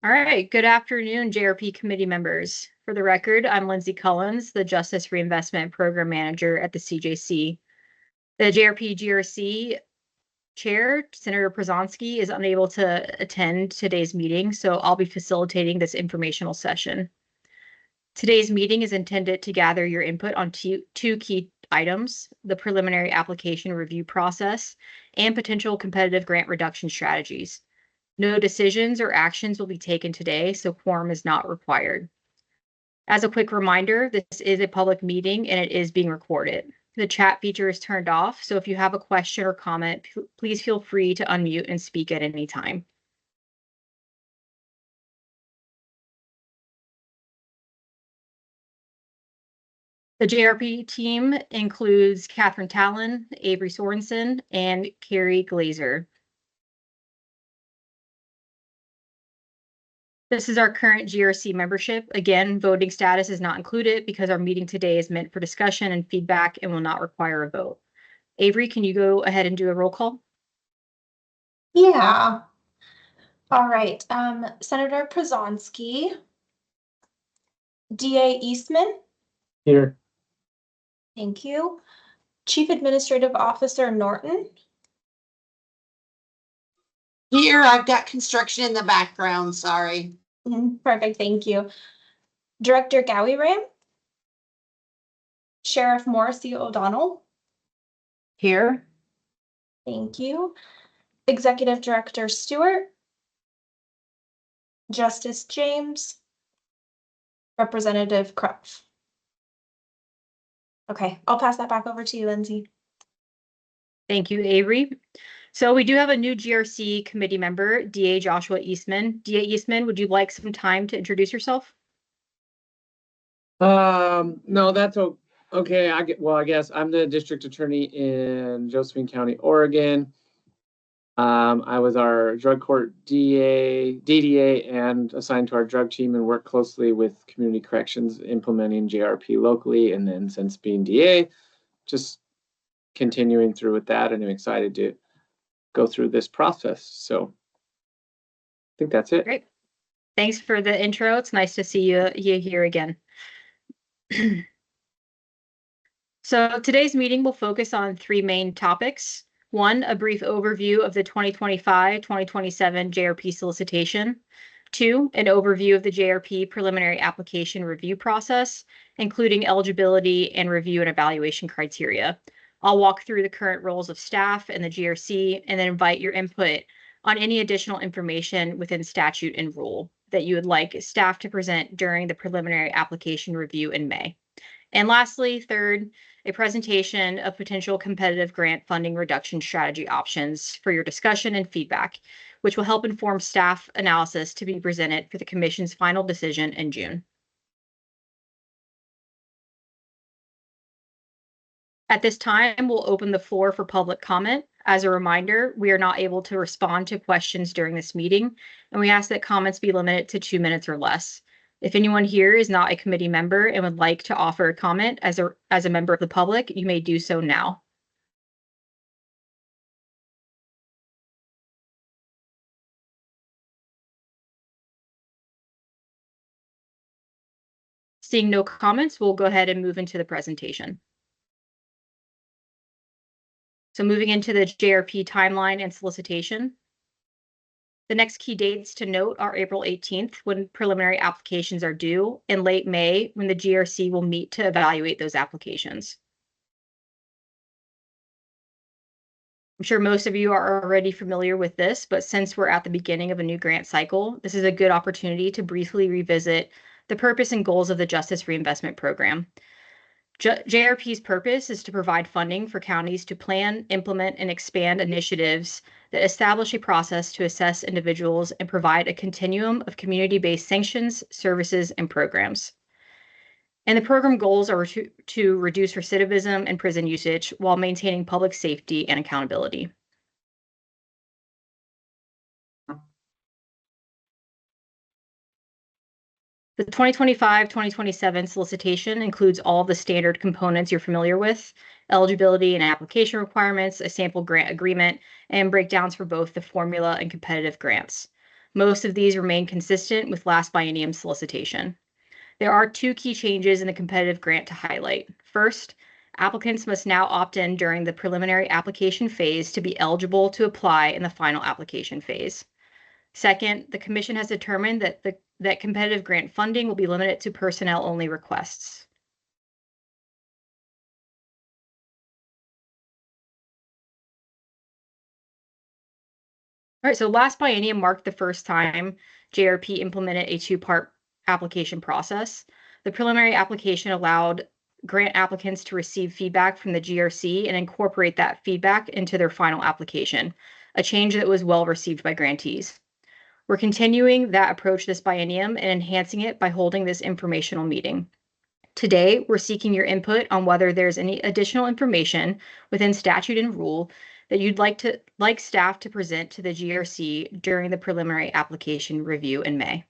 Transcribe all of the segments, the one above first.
All right, good afternoon, JRP committee members. For the record, I'm Lindsay Collins, the Justice Reinvestment Program Manager at the CJC. The JRP GRC Chair, Senator Przonski, is unable to attend today's meeting, so I'll be facilitating this informational session. Today's meeting is intended to gather your input on two key items: the preliminary application review process and potential competitive grant reduction strategies. No decisions or actions will be taken today, so quorum is not required. As a quick reminder, this is a public meeting and it is being recorded. The chat feature is turned off, so if you have a question or comment, please feel free to unmute and speak at any time. The JRP team includes Catherine Talon, Avery Sorensen, and Carrie Glazer. This is our current GRC membership. Again, voting status is not included because our meeting today is meant for discussion and feedback and will not require a vote. Avery, can you go ahead and do a roll call? Yeah. All right. Senator Przonski, DA Eastman. Here. Thank you. Chief Administrative Officer Norton. Here, I've got construction in the background, sorry. Perfect, thank you. Director Gowie-Ram. Sheriff Morrissey O'Donnell. Here. Thank you. Executive Director Stewart. Justice James. Representative Krupp. Okay, I'll pass that back over to you, Lindsay. Thank you, Avery. So we do have a new GRC committee member, DA Joshua Eastman. DA Eastman, would you like some time to introduce yourself? No, that's okay. I guess I'm the district attorney in Josephine County, Oregon. I was our drug court DDA, and assigned to our drug team and worked closely with community corrections implementing JRP locally. And then since being DA, just continuing through with that, and I'm excited to go through this process. So I think that's it. Great. Thanks for the intro. It's nice to see you here again. So today's meeting will focus on three main topics. One, a brief overview of the 2025-2027 JRP solicitation. Two, an overview of the JRP preliminary application review process, including eligibility and review and evaluation criteria. I'll walk through the current roles of staff and the GRC and then invite your input on any additional information within statute and rule that you would like staff to present during the preliminary application review in May. And lastly, third, a presentation of potential competitive grant funding reduction strategy options for your discussion and feedback, which will help inform staff analysis to be presented for the Commission's final decision in June. At this time, we'll open the floor for public comment. As a reminder, we are not able to respond to questions during this meeting, and we ask that comments be limited to 2 minutes or less. If anyone here is not a committee member and would like to offer a comment as a member of the public, you may do so now. Seeing no comments, we'll go ahead and move into the presentation. So moving into the JRP timeline and solicitation. The next key dates to note are April 18th, when preliminary applications are due, and late May, when the GRC will meet to evaluate those applications. I'm sure most of you are already familiar with this, but since we're at the beginning of a new grant cycle, this is a good opportunity to briefly revisit the purpose and goals of the Justice Reinvestment Program. JRP's purpose is to provide funding for counties to plan, implement, and expand initiatives that establish a process to assess individuals and provide a continuum of community-based sanctions, services, and programs. And the program goals are to reduce recidivism and prison usage while maintaining public safety and accountability. The 2025-2027 solicitation includes all the standard components you're familiar with: eligibility and application requirements, a sample grant agreement, and breakdowns for both the formula and competitive grants. Most of these remain consistent with last biennium solicitation. There are two key changes in the competitive grant to highlight. First, applicants must now opt in during the preliminary application phase to be eligible to apply in the final application phase. Second, the Commission has determined that competitive grant funding will be limited to personnel-only requests. All right, so last biennium marked the first time JRP implemented a two-part application process. The preliminary application allowed grant applicants to receive feedback from the GRC and incorporate that feedback into their final application, a change that was well received by grantees. We're continuing that approach this biennium and enhancing it by holding this informational meeting. Today, we're seeking your input on whether there's any additional information within statute and rule that you'd like staff to present to the GRC during the preliminary application review in May.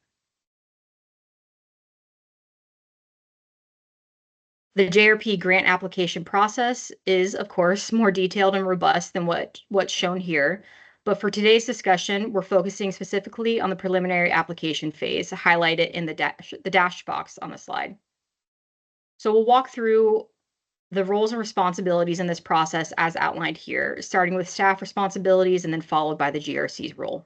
The JRP grant application process is, of course, more detailed and robust than what's shown here. But for today's discussion, we're focusing specifically on the preliminary application phase, highlighted in the dash box on the slide. So we'll walk through the roles and responsibilities in this process as outlined here, starting with staff responsibilities and then followed by the GRC's role.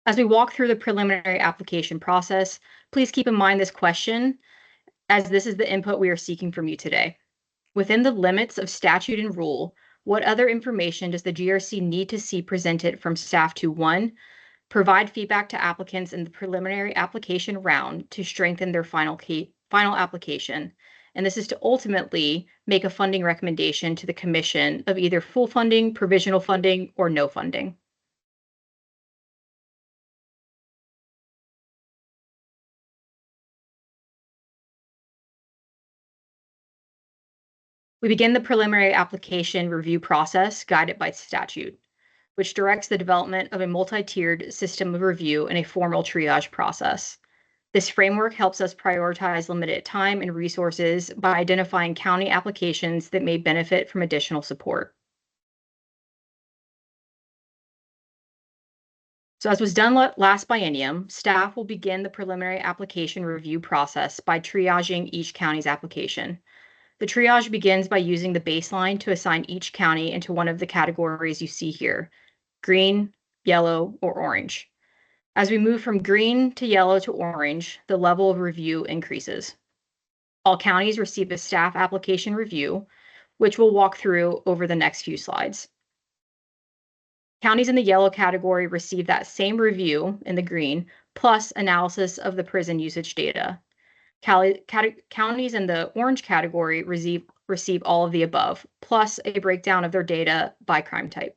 As we walk through the preliminary application process, please keep in mind this question, as this is the input we are seeking from you today. Within the limits of statute and rule, what other information does the GRC need to see presented from staff to, one, provide feedback to applicants in the preliminary application round to strengthen their final application? And this is to ultimately make a funding recommendation to the Commission of either full funding, provisional funding, or no funding. We begin the preliminary application review process guided by statute, which directs the development of a multi-tiered system of review and a formal triage process. This framework helps us prioritize limited time and resources by identifying county applications that may benefit from additional support. So as was done last biennium, staff will begin the preliminary application review process by triaging each county's application. The triage begins by using the baseline to assign each county into one of the categories you see here: green, yellow, or orange. As we move from green to yellow to orange, the level of review increases. All counties receive a staff application review, which we'll walk through over the next few slides. Counties in the yellow category receive that same review in the green, plus analysis of the prison usage data. Counties in the orange category receive all of the above, plus a breakdown of their data by crime type.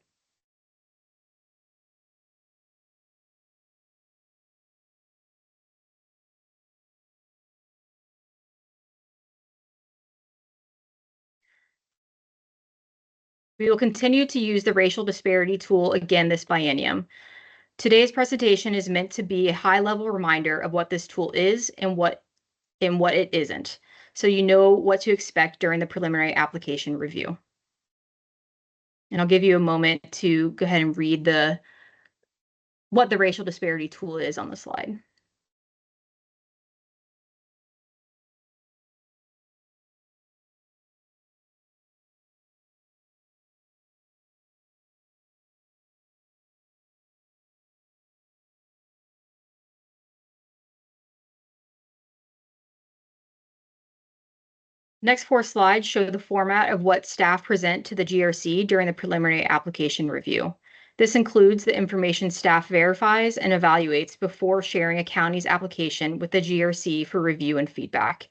We will continue to use the racial disparity tool again this biennium. Today's presentation is meant to be a high-level reminder of what this tool is and what it isn't, so you know what to expect during the preliminary application review. And I'll give you a moment to go ahead and read what the racial disparity tool is on the slide. Next four slides show the format of what staff present to the GRC during the preliminary application review. This includes the information staff verifies and evaluates before sharing a county's application with the GRC for review and feedback.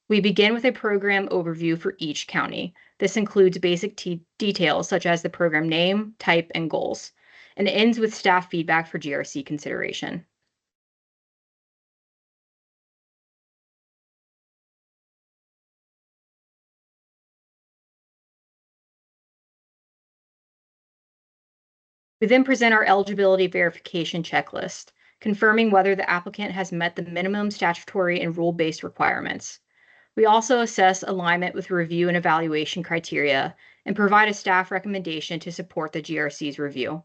We begin with a program overview for each county. This includes basic details such as the program name, type, and goals, and it ends with staff feedback for GRC consideration. We then present our eligibility verification checklist, confirming whether the applicant has met the minimum statutory and rule-based requirements. We also assess alignment with review and evaluation criteria and provide a staff recommendation to support the GRC's review.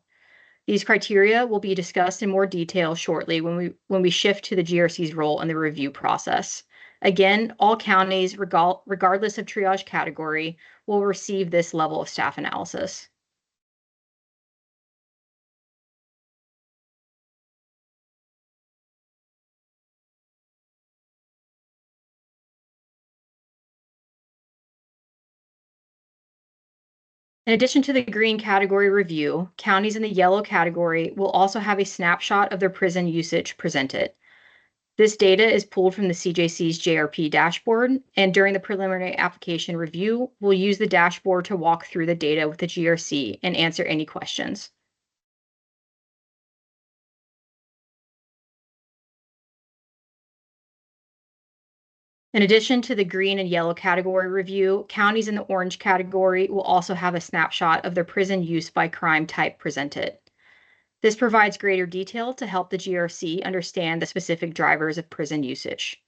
These criteria will be discussed in more detail shortly when we shift to the GRC's role in the review process. Again, all counties, regardless of triage category, will receive this level of staff analysis. In addition to the green category review, counties in the yellow category will also have a snapshot of their prison usage presented. This data is pulled from the CJC's JRP dashboard, and during the preliminary application review, we'll use the dashboard to walk through the data with the GRC and answer any questions. In addition to the green and yellow category review, counties in the orange category will also have a snapshot of their prison use by crime type presented. This provides greater detail to help the GRC understand the specific drivers of prison usage.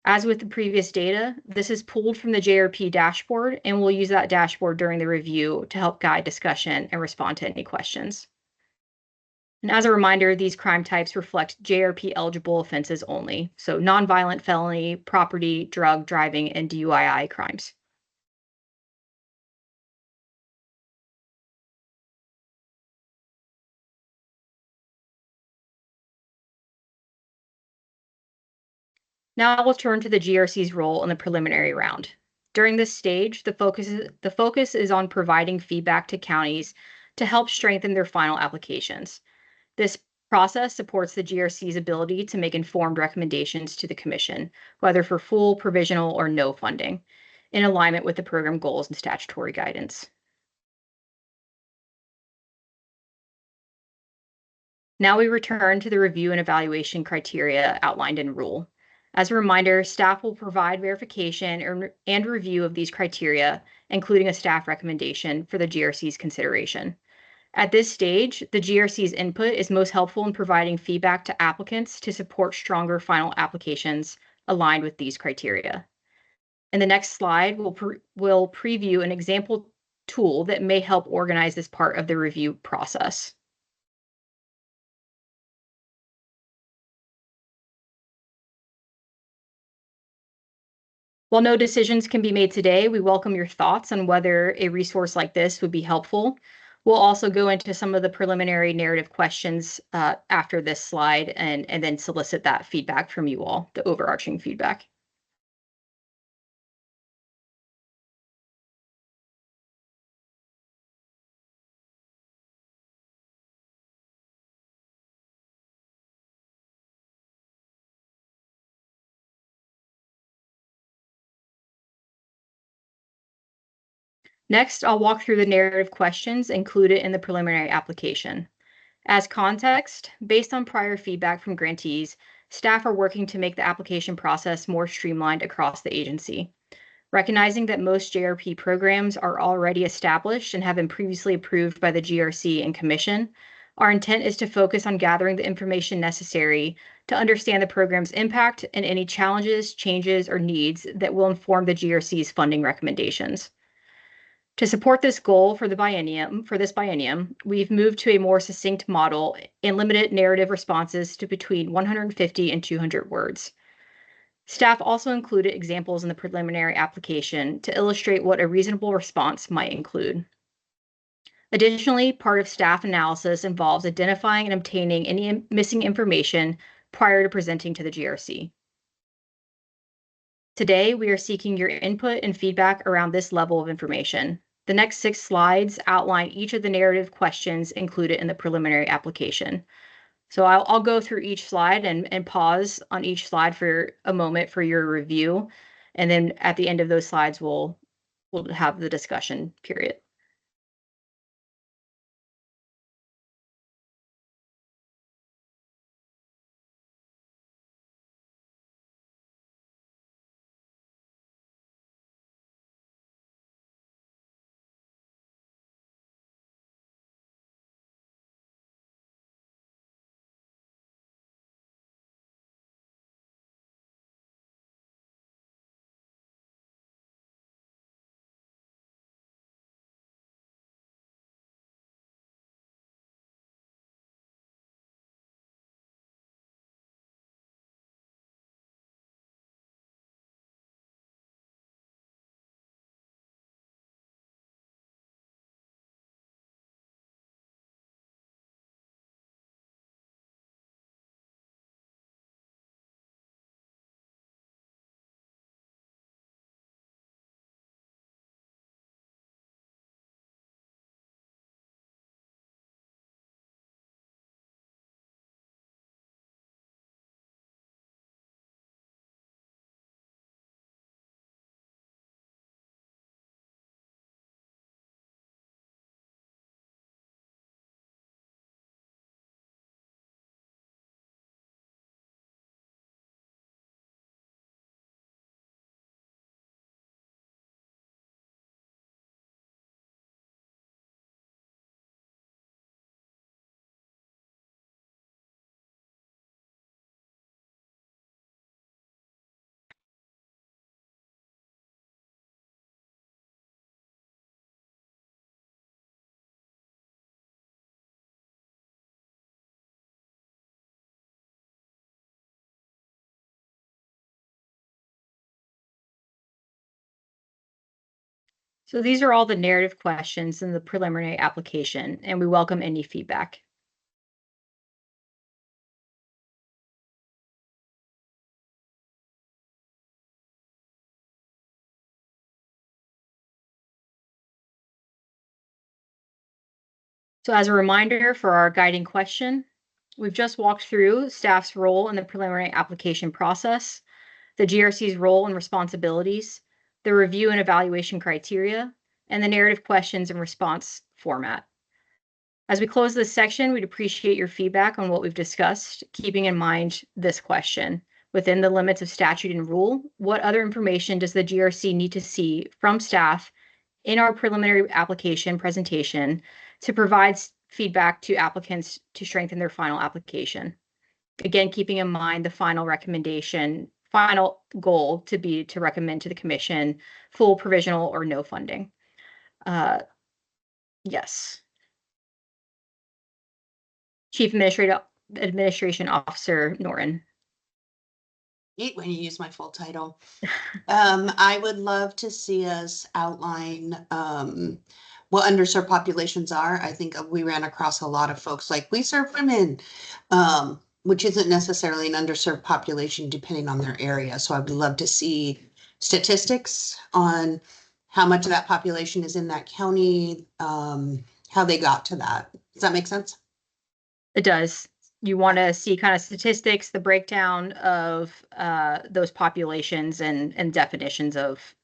As with the previous data, this is pulled from the JRP dashboard, and we'll use that dashboard during the review to help guide discussion and respond to any questions. And as a reminder, these crime types reflect JRP eligible offenses only, so nonviolent felony, property, drug, driving, and DUI crimes. Now we'll turn to the GRC's role in the preliminary round. During this stage, the focus is on providing feedback to counties to help strengthen their final applications. This process supports the GRC's ability to make informed recommendations to the Commission, whether for full, provisional, or no funding, in alignment with the program goals and statutory guidance. Now we return to the review and evaluation criteria outlined in rule. As a reminder, staff will provide verification and review of these criteria, including a staff recommendation for the GRC's consideration. At this stage, the GRC's input is most helpful in providing feedback to applicants to support stronger final applications aligned with these criteria. In the next slide, we'll preview an example tool that may help organize this part of the review process. While no decisions can be made today, we welcome your thoughts on whether a resource like this would be helpful. We'll also go into some of the preliminary narrative questions after this slide and then solicit that feedback from you all, the overarching feedback. Next, I'll walk through the narrative questions included in the preliminary application. As context, based on prior feedback from grantees, staff are working to make the application process more streamlined across the agency. Recognizing that most JRP programs are already established and have been previously approved by the GRC and Commission, our intent is to focus on gathering the information necessary to understand the program's impact and any challenges, changes, or needs that will inform the GRC's funding recommendations. To support this goal for this biennium, we've moved to a more succinct model and limited narrative responses to between 150 and 200 words. Staff also included examples in the preliminary application to illustrate what a reasonable response might include. Additionally, part of staff analysis involves identifying and obtaining any missing information prior to presenting to the GRC. Today, we are seeking your input and feedback around this level of information. The next 6 slides outline each of the narrative questions included in the preliminary application. So I'll go through each slide and pause on each slide for a moment for your review. And then at the end of those slides, we'll have the discussion period. So these are all the narrative questions in the preliminary application, and we welcome any feedback. So as a reminder for our guiding question, we've just walked through staff's role in the preliminary application process, the GRC's role and responsibilities, the review and evaluation criteria, and the narrative questions and response format. As we close this section, we'd appreciate your feedback on what we've discussed, keeping in mind this question. Within the limits of statute and rule, what other information does the GRC need to see from staff in our preliminary application presentation to provide feedback to applicants to strengthen their final application? Again, keeping in mind the final goal to be to recommend to the commission full provisional or no funding. Yes. Chief Administration Officer Noren. Hate when you use my full title. I would love to see us outline what underserved populations are. I think we ran across a lot of folks like we serve women, which isn't necessarily an underserved population depending on their area. So I would love to see statistics on how much of that population is in that county, how they got to that. Does that make sense? It does. You want to see kind of statistics, the breakdown of those populations and definitions of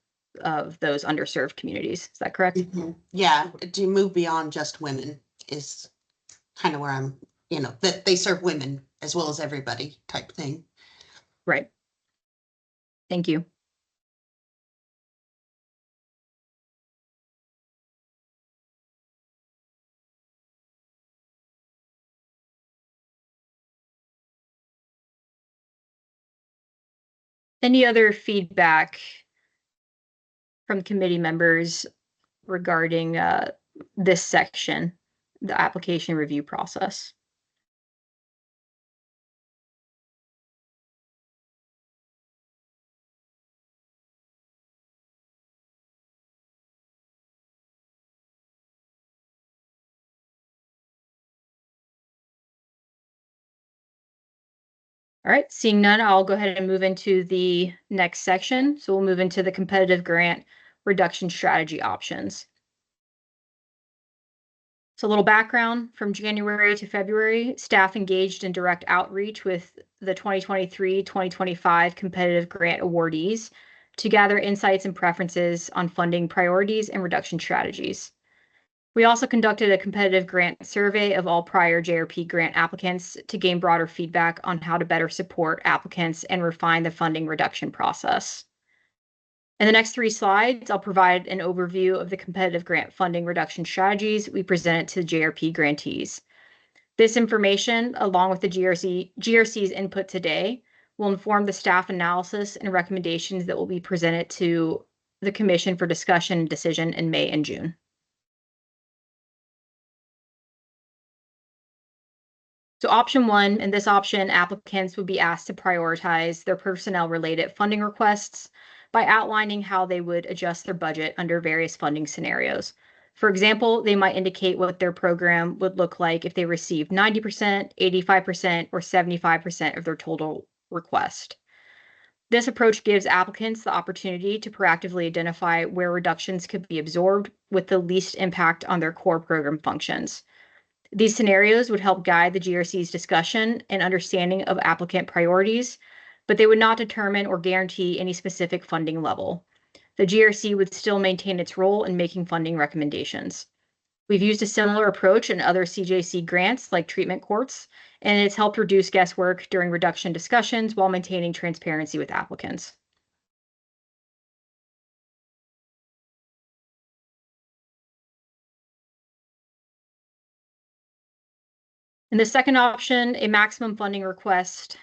those underserved communities. Is that correct? Mm-hmm. Yeah, to move beyond just women is kind of where I'm, that they serve women as well as everybody type thing. Right. Thank you. Any other feedback from committee members regarding this section, the application review process? All right, seeing none, I'll go ahead and move into the next section. So we'll move into the competitive grant reduction strategy options. So a little background: from January to February, staff engaged in direct outreach with the 2023-2025 competitive grant awardees to gather insights and preferences on funding priorities and reduction strategies. We also conducted a competitive grant survey of all prior JRP grant applicants to gain broader feedback on how to better support applicants and refine the funding reduction process. In the next 3 slides, I'll provide an overview of the competitive grant funding reduction strategies we presented to JRP grantees. This information, along with the GRC's input today, will inform the staff analysis and recommendations that will be presented to the Commission for discussion and decision in May and June. So option 1, in this option, applicants would be asked to prioritize their personnel-related funding requests by outlining how they would adjust their budget under various funding scenarios. For example, they might indicate what their program would look like if they received 90%, 85%, or 75% of their total request. This approach gives applicants the opportunity to proactively identify where reductions could be absorbed with the least impact on their core program functions. These scenarios would help guide the GRC's discussion and understanding of applicant priorities, but they would not determine or guarantee any specific funding level. The GRC would still maintain its role in making funding recommendations. We've used a similar approach in other CJC grants like treatment courts, and it's helped reduce guesswork during reduction discussions while maintaining transparency with applicants. In the second option, a maximum funding request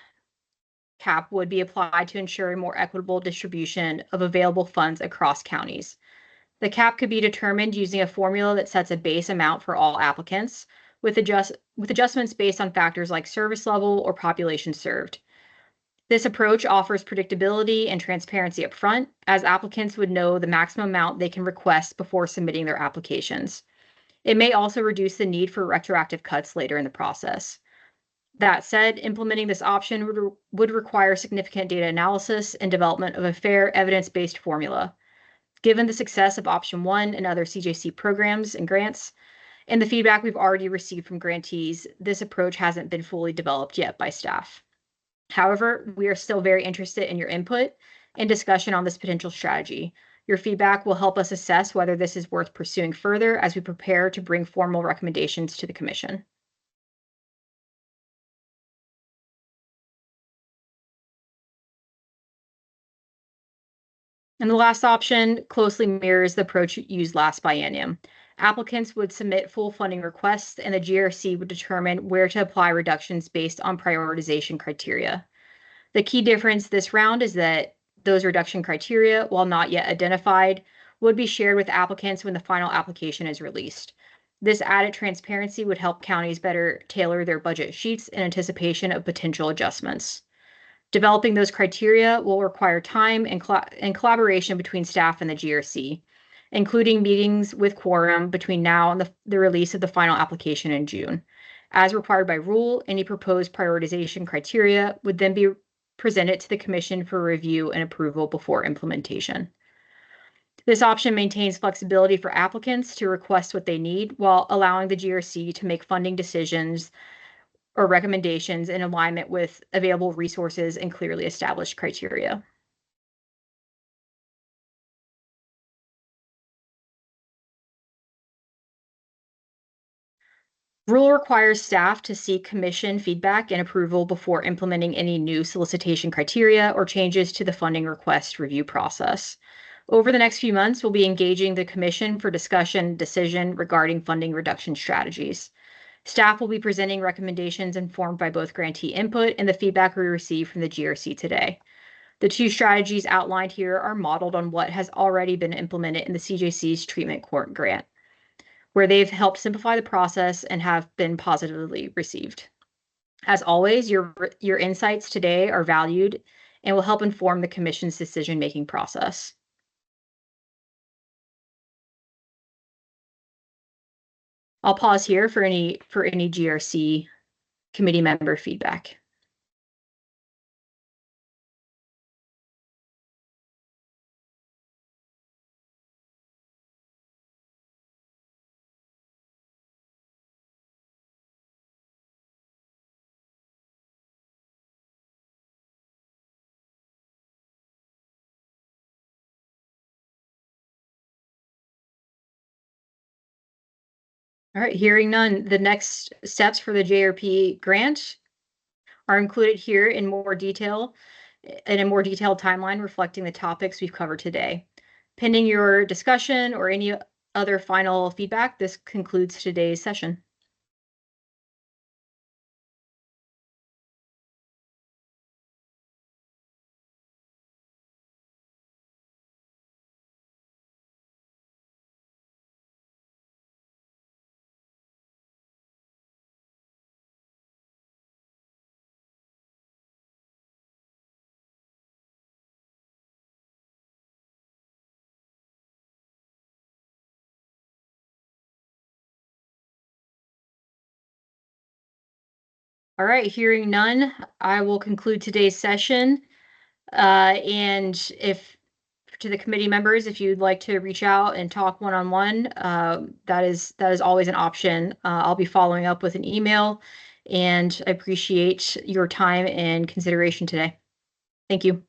cap would be applied to ensure a more equitable distribution of available funds across counties. The cap could be determined using a formula that sets a base amount for all applicants, with adjustments based on factors like service level or population served. This approach offers predictability and transparency up front, as applicants would know the maximum amount they can request before submitting their applications. It may also reduce the need for retroactive cuts later in the process. That said, implementing this option would require significant data analysis and development of a fair, evidence-based formula. Given the success of Option 1 and other CJC programs and grants, and the feedback we've already received from grantees, this approach hasn't been fully developed yet by staff. However, we are still very interested in your input and discussion on this potential strategy. Your feedback will help us assess whether this is worth pursuing further as we prepare to bring formal recommendations to the Commission. And the last option closely mirrors the approach used last biennium. Applicants would submit full funding requests, and the GRC would determine where to apply reductions based on prioritization criteria. The key difference this round is that those reduction criteria, while not yet identified, would be shared with applicants when the final application is released. This added transparency would help counties better tailor their budget sheets in anticipation of potential adjustments. Developing those criteria will require time and collaboration between staff and the GRC, including meetings with quorum between now and the release of the final application in June. As required by rule, any proposed prioritization criteria would then be presented to the Commission for review and approval before implementation. This option maintains flexibility for applicants to request what they need while allowing the GRC to make funding decisions or recommendations in alignment with available resources and clearly established criteria. Rule requires staff to seek Commission feedback and approval before implementing any new solicitation criteria or changes to the funding request review process. Over the next few months, we'll be engaging the Commission for discussion and decision regarding funding reduction strategies. Staff will be presenting recommendations informed by both grantee input and the feedback we received from the GRC today. The two strategies outlined here are modeled on what has already been implemented in the CJC's treatment court grant, where they've helped simplify the process and have been positively received. As always, your insights today are valued and will help inform the Commission's decision-making process. I'll pause here for any GRC committee member feedback. All right, hearing none, the next steps for the JRP grant are included here in a more detailed timeline reflecting the topics we've covered today. Pending your discussion or any other final feedback, this concludes today's session. All right, hearing none, I will conclude today's session. And to the committee members, if you'd like to reach out and talk one-on-one, that is always an option. I'll be following up with an email, and I appreciate your time and consideration today. Thank you.